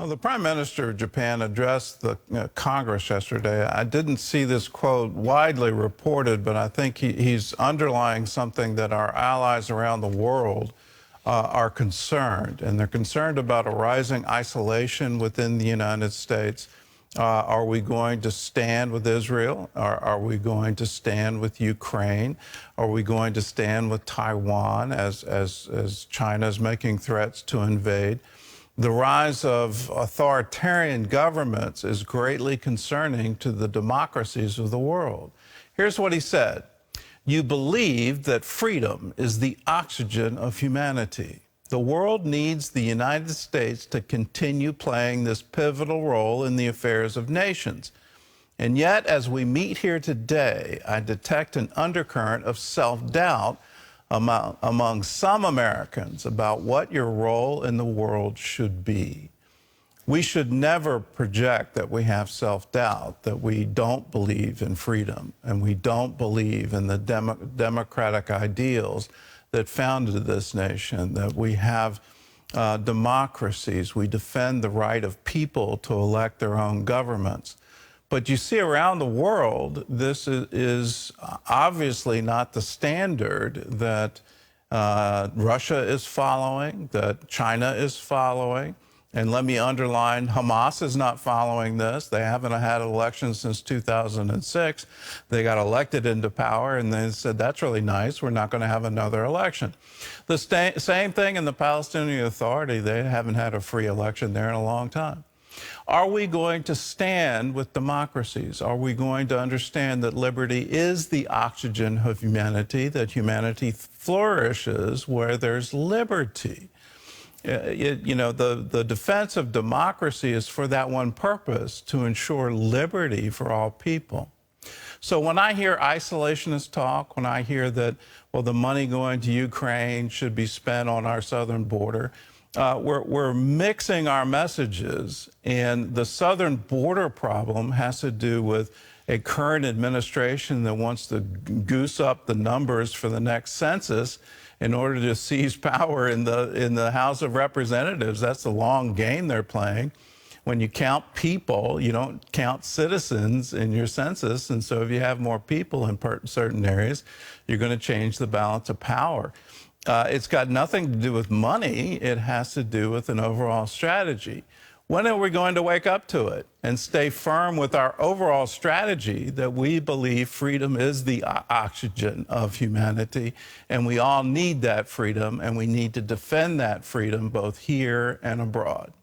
Well, the Prime Minister of Japan addressed the Congress yesterday. I didn't see this quote widely reported, but I think he's underlying something that our allies around the world are concerned. And they're concerned about a rising isolation within the United States. Are we going to stand with Israel? Are we going to stand with Ukraine? Are we going to stand with Taiwan as China is making threats to invade? The rise of authoritarian governments is greatly concerning to the democracies of the world. Here's what he said. You believe that freedom is the oxygen of humanity. The world needs the United States to continue playing this pivotal role in the affairs of nations. And yet, as we meet here today, I detect an undercurrent of self-doubt among some Americans about what your role in the world should be. We should never project that we have self-doubt, that we don't believe in freedom and we don't believe in the democratic ideals that founded this nation, that we have democracies, we defend the right of people to elect their own governments. But you see around the world, this is obviously not the standard that Russia is following, that China is following. And let me underline, Hamas is not following this. They haven't had elections since 2006. They got elected into power and they said, that's really nice. We're not going to have another election. The same thing in the Palestinian Authority. They haven't had a free election there in a long time. Are we going to stand with democracies? Are we going to understand that liberty is the oxygen of humanity, that humanity flourishes where there's liberty? The defense of democracy is for that one purpose, to ensure liberty for all people. So when I hear isolationist talk, when I hear that, well, the money going to Ukraine should be spent on our southern border, we're mixing our messages, and the southern border problem has to do with a current administration that wants to goose up the numbers for the next census in order to seize power in the House of Representatives. That's the long game they're playing. When you count people, you don't count citizens in your census, and so if you have more people in certain areas, you're going to change the balance of power. It's got nothing to do with money. It has to do with an overall strategy. When are we going to wake up to it and stay firm with our overall strategy that we believe freedom is the oxygen of humanity, and we all need that freedom, and we need to defend that freedom both here and abroad?